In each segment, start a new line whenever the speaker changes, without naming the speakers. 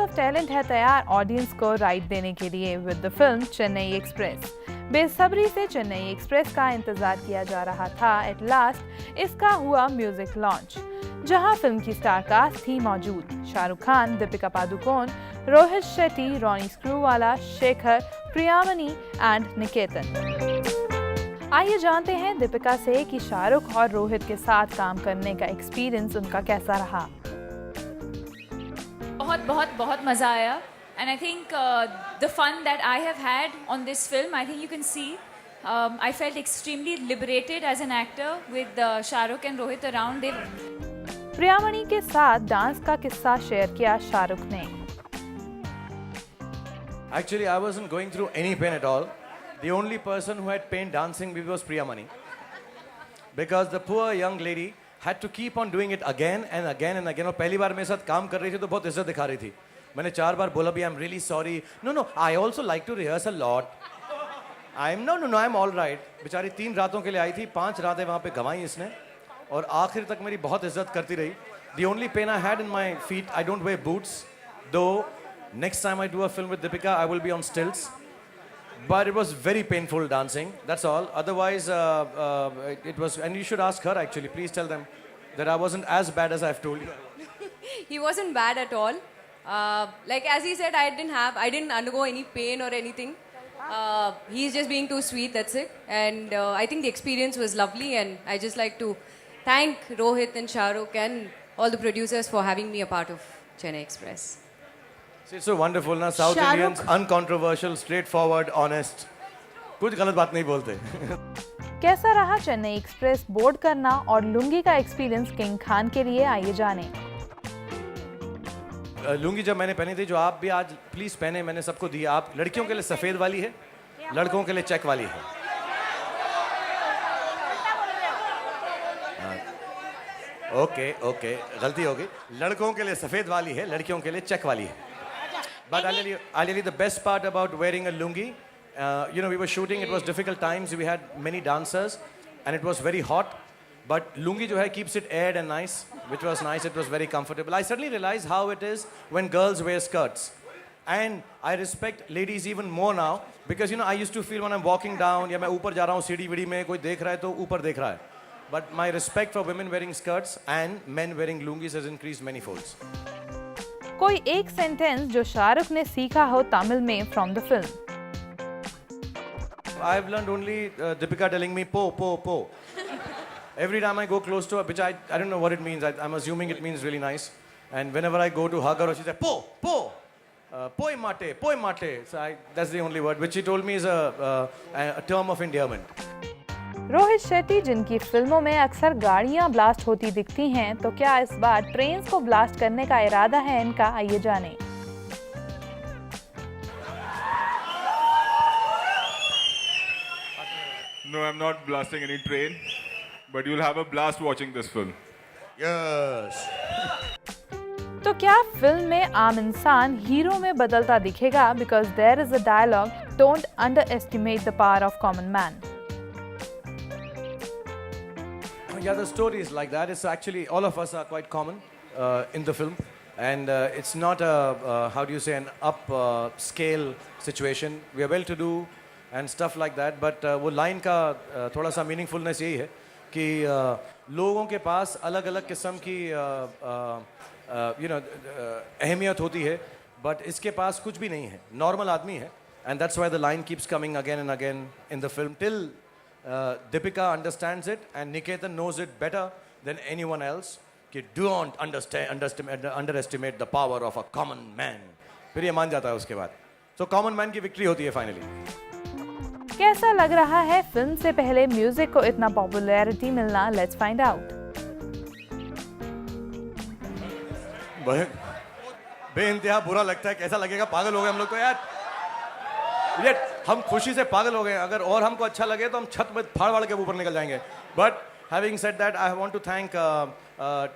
Of talent है तैयार audience को राइड देने के लिए with the film Chennai express. बेसब्री से चेन्नई एक्सप्रेस का इंतजार किया जा रहा था। एट लास्ट इसका हुआ म्यूजिक लॉन्च, जहां फिल्म की स्टार कास्ट थी मौजूद। शाहरुख खान, दीपिका पादुकोण, रोहित शेट्टी, रॉनी स्क्रूवाला, शेखर, प्रियामनी एंड निकेतन। आइए जानते हैं दीपिका से कि शाहरुख और रोहित के साथ काम करने का एक्सपीरियंस उनका कैसा रहा।
बहुत बहुत बहुत मज़ा आया and I think the fun that I have had on this film, I think you can see I felt extremely liberated as an actor with Shahrukh and Rohit around.
Priyamani के साथ डांस का किस्सा शेयर किया शाहरुख ने।
Actually, I wasn't going through any pain at all. The only person who had pain dancing with was Priyamani. Because the poor young lady had to keep on doing it again and again and again. और पहली बार मेरे साथ काम कर रही थी तो बहुत इज्जत दिखा रही थी। मैंने 4 बार बोला भी I'm really sorry. No, I also like to rehearse a lot. I'm all right. बेचारी 3 रातों के लिए आई थी, 5 रातें वहाँ पे गंवाई इसने और आखिर तक मेरी बहुत इज्जत करती रही। The only pain I had in my feet, I don't wear boots. Though next time I do a film with Deepika, I will be on stilts. But it was very painful dancing, that's all. Otherwise, it was, and you should ask her actually, please tell them that I wasn't as bad as I've told you.
He wasn't bad at all. Like as he said, I didn't undergo any pain or anything. He's just being too sweet, that's it. And I think the experience was lovely, and I just like to thank Rohit and Shahrukh and all the producers for having me a part of Chennai Express.
It's so wonderful ना, South Indians, uncontroversial, straightforward, honest. कुछ गलत बात नहीं बोलते।
कैसा रहा Chennai express board करना और लुंगी का एक्सपीरियंस किंग खान के लिए, आइए जाने।
लुंगी जब मैंने पहनी थी, जो आप भी आज प्लीज पहने, मैंने सबको दी। आप लड़कियों के लिए सफेद वाली है, लड़कों के लिए चेक वाली है। ओके, गलती हो गई। लड़कों के लिए सफेद वाली है, लड़कियों के लिए चेक वाली है। But I'll tell you the best part about wearing a lungi. We were shooting, it was difficult times, we had many dancers and it was very hot. But lungi jo hai keeps it aired and nice, which was nice, it was very comfortable. I suddenly realized how it is when girls wear skirts. And I respect ladies even more now because I used to feel when I'm walking down, या मैं ऊपर जा रहा हूँ सीढ़ी वीढ़ी में, कोई देख रहा है तो ऊपर देख रहा है. But my respect for women wearing skirts and men wearing lungis has increased many folds.
कोई एक सेंटेंस जो शाहरुख ने सीखा हो तमिल में from the film.
I've learned only Deepika telling me po. Every time I go close to her, which I don't know what it means. I'm assuming it means really nice. And whenever I go to hug her, she says po, poi mate. So that's the only word which she told me is a term of endearment.
Rohit Shetty, जिनकी फिल्मों में अक्सर गाड़ियां blast होती दिखती हैं, तो क्या इस बार ट्रेन्स को ब्लास्ट करने का इरादा है इनका, आइए जाने।
No, I'm not blasting any train, but you'll have a blast watching this film.
Yes.
तो क्या फिल्म में आम इंसान हीरो में बदलता दिखेगा? Because there is a dialogue, don't underestimate the power of common man.
Yeah, the story is like that. It's actually, all of us are quite common in the film. And it's not an upscale situation. We are well-to-do and stuff like that. But वो line का थोड़ा सा meaningfulness यही है कि लोगों के पास अलग-अलग किस्म की अहमियत होती है. But इसके पास कुछ भी नहीं है. Normal आदमी है. And that's why the line keeps coming again and again in the film till Deepika understands it and Niketan knows it better than anyone else कि don't underestimate the power of a common man. फिर ये मान जाता है उसके बाद. So common man की victory होती है finally.
कैसा लग रहा है फिल्म से पहले म्यूजिक को इतना पॉपुलैरिटी मिलना? Let's find out.
बेइंतहा बुरा लगता है, कैसा लगेगा, पागल हो गए हम लोग तो यार. हम खुशी से पागल हो गए. अगर और हमको अच्छा लगे तो हम छत में फाड़ के ऊपर निकल जाएंगे. But having said that, I want to thank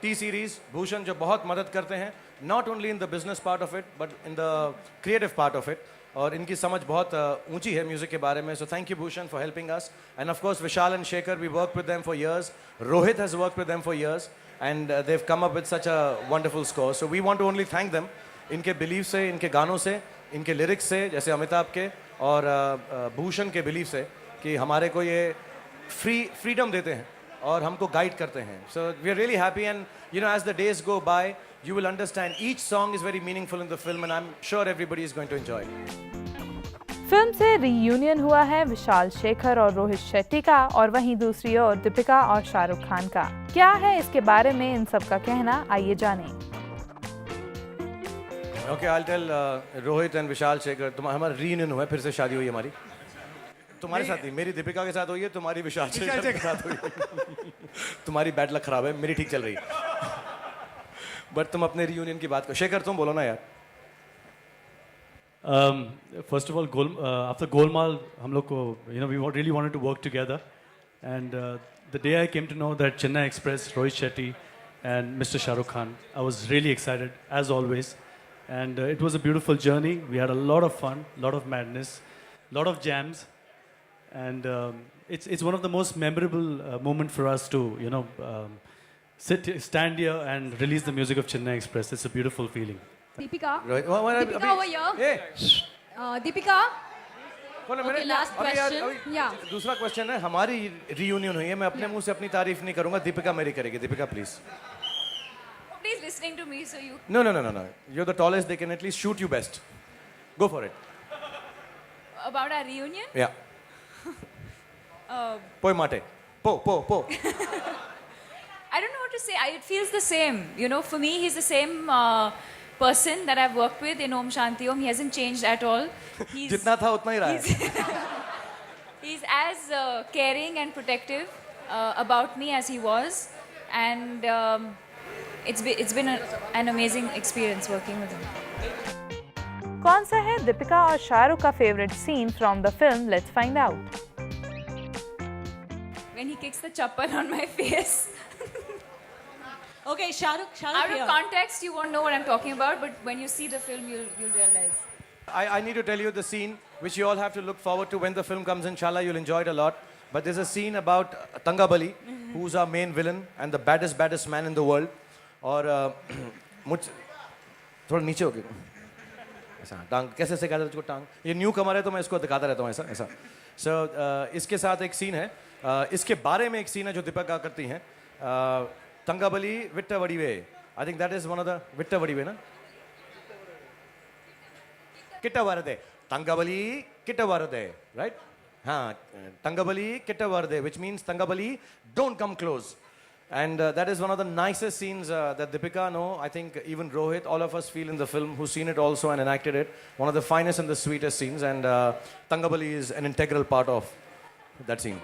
T Series, Bhushan, जो बहुत मदद करते हैं, not only in the business part of it but in the creative part of it. और इनकी समझ बहुत ऊंची है म्यूजिक के बारे में. So thank you Bhushan for helping us. And of course Vishal and Shekhar, we work with them for years. Rohit has worked with them for years and they've come up with such a wonderful score. So we want to only thank them. इनके belief से, इनके गानों से, इनके lyrics से, जैसे अमिताभ के और भूषण के बिलीफ से, कि हमारे को ये फ्रीडम देते हैं और हमको गाइड करते हैं. So we are really happy and you know as the days go by you will understand each song is very meaningful in the film and I'm sure everybody is going to enjoy it.
Film से reunion हुआ है विशाल शेखर और रोहित शेट्टी का, और वहीं दूसरी ओर दीपिका और शाहरुख खान का. क्या है इसके बारे में इन सब का कहना, आइए जानें.
Okay, I'll tell Rohit and Vishal Shekhar, हमारा रीयूनियन हुआ है, फिर से शादी हुई हमारी. तुम्हारे साथ नहीं, मेरी दीपिका के साथ हुई है, तुम्हारी विशाल शेखर के साथ हुई है. तुम्हारी बैड लक खराब है, मेरी ठीक चल रही है. बट तुम अपने रीयूनियन की बात करो. शेखर तुम बोलो ना यार.
First of all, after Golmaal, हम लोग को, you know, we really wanted to work together, and the day I came to know that Chennai Express, Rohit Shetty, and Mr. Shah Rukh Khan, I was really excited as always, and it was a beautiful journey. We had a lot of fun, lot of madness, lot of jams, and it's one of the most memorable moment for us to, you know, stand here and release the music of Chennai Express. It's a beautiful feeling.
Deepika.
Rohit
Deepika over here. Deepika.
Okay,
last question. Yeah.
दूसरा question है. हमारी reunion हुई है, मैं अपने मुंह से अपनी तारीफ नहीं करूंगा, दीपिका मेरी करेगी. Deepika please.
Nobody's listening to me, so you.
No. You're the tallest. They can at least shoot you best. Go for it.
About our reunion?
Yeah. Poi mate. Po.
I don't know what to say. It feels the same. You know, for me, he's the same person that I've worked with in Om Shanti Om. He hasn't changed at all. He's,
जितना था उतना ही रहा है.
he's as caring and protective about me as he was. And it's been an amazing experience working with him.
कौन सा है दीपिका और शाहरुख का favourite scene from the film? Let's find out.
When he kicks the chappal on my face.
Okay, Shahrukh
Out
here.
of context, you won't know what I'm talking about, but when you see the film, you'll realize.
I need to tell you the scene which you all have to look forward to when the film comes. Inshallah, you'll enjoy it a lot. But there's a scene about Tangabali, who's our main villain and the baddest man in the world. और मुझ थोड़ा नीचे हो गया. ऐसा टांग कैसे सिखाता है तुझको टांग? ये न्यू कमर है तो मैं इसको दिखाता रहता हूँ ऐसा. So इसके साथ एक सीन है. इसके बारे में एक सीन है जो दीपिका करती हैं. Tangabali Vitta Vadive. I think that is one of the Vitta Vadive, na? Kitta Varade. Tangabali Kitta Varade, right? Tangabali Kitta Varade, which means Tangabali, don't come close. And that is one of the nicest scenes that Deepika know. I think even Rohit, all of us feel in the film, who's seen it also and enacted it. One of the finest and the sweetest scenes. And Tangabali is an integral part of that scene.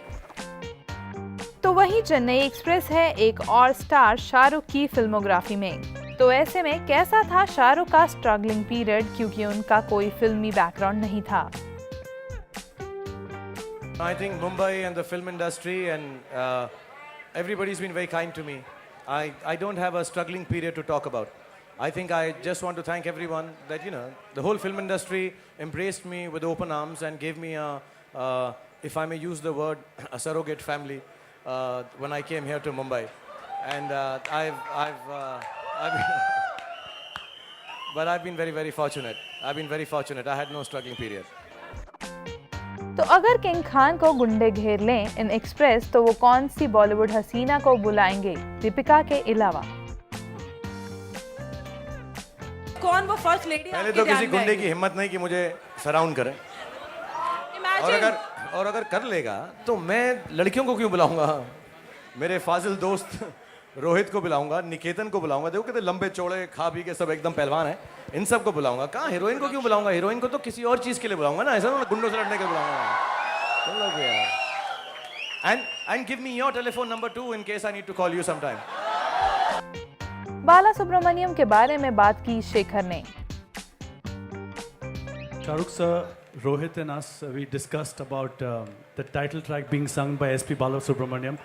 तो वहीं Chennai express है एक और star Shahrukh की filmography में. तो ऐसे में कैसा था शाहरुख का स्ट्रगलिंग पीरियड, क्योंकि उनका कोई फिल्मी बैकग्राउंड नहीं था.
I think Mumbai and the film industry and everybody's been very kind to me. I don't have a struggling period to talk about. I think I just want to thank everyone that, you know, the whole film industry embraced me with open arms and gave me a if I may use the word, a surrogate family. When I came here to Mumbai, and I've been very fortunate. I had no struggling period.
तो अगर king Khan को गुंडे घेर लें Inn Express, तो वो कौन सी बॉलीवुड हसीना को बुलाएंगे दीपिका के अलावा?
कौन वो फर्स्ट लेडी?
पहले तो किसी गुंडे की हिम्मत नहीं कि मुझे सराउंड करे. और अगर कर लेगा तो मैं लड़कियों को क्यों बुलाऊंगा? मेरे फाजिल दोस्त रोहित को बुलाऊंगा, निकेतन को बुलाऊंगा. देखो कितने लंबे चौड़े खा पी के सब एकदम पहलवान हैं. इन सब को बुलाऊंगा. कहाँ हीरोइन को क्यों बुलाऊंगा? हीरोइन को तो किसी और चीज के लिए बुलाऊंगा ना, ऐसा ना गुंडों से लड़ने के लिए बुलाऊंगा. And give me your telephone number too in case I need to call you sometime.
बाला सुब्रमण्यम के बारे में बात की शेखर ने.
Shahrukh sir, Rohit and us, we discussed about the title track being sung by S.P. Balasubramaniam.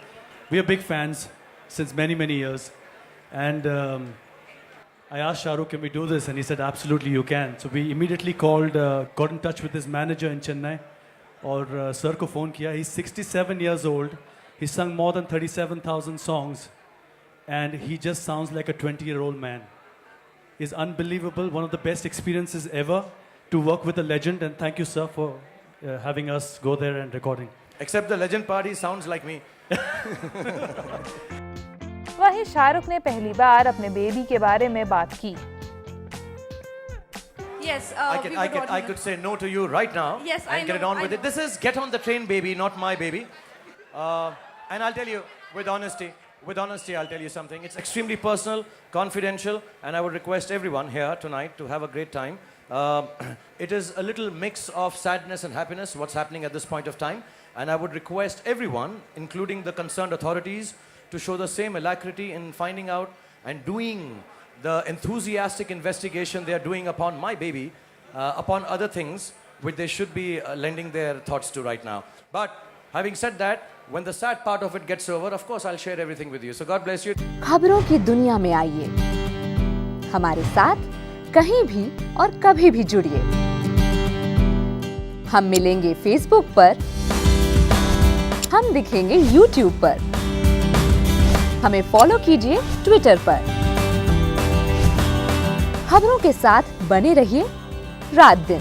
We are big fans since many years. And I asked Shahrukh, can we do this? And he said, absolutely, you can. So we immediately got in touch with his manager in Chennai. और sir को phone किया. He's 67 years old. He's sung more than 37,000 songs. And he just sounds like a 20-year-old man. is unbelievable. One of the best experiences ever to work with a legend. And thank you, sir, for having us go there and recording.
Except the legend party sounds like me.
वहीं शाहरुख ने पहली बार अपने baby के बारे में बात की।
Yes,
I could say no to you right now.
Yes,
and
I
get it
know,
on
I
with it.
know.
This is Get on the Train Baby, not my baby. And I'll tell you with honesty, I'll tell you something. It's extremely personal, confidential, and I would request everyone here tonight to have a great time. It is a little mix of sadness and happiness, what's happening at this point of time. And I would request everyone, including the concerned authorities, to show the same alacrity in finding out and doing the enthusiastic investigation they are doing upon my baby, upon other things which they should be lending their thoughts to right now. But having said that, when the sad part of it gets over, of course I'll share everything with you. So God bless you.
खबरों की दुनिया में आइए, हमारे साथ कहीं भी और कभी भी जुड़िए। हम मिलेंगे फेसबुक पर, हम दिखेंगे यूट्यूब पर, हमें फॉलो कीजिए ट्विटर पर। खबरों के साथ बने रहिए रात दिन।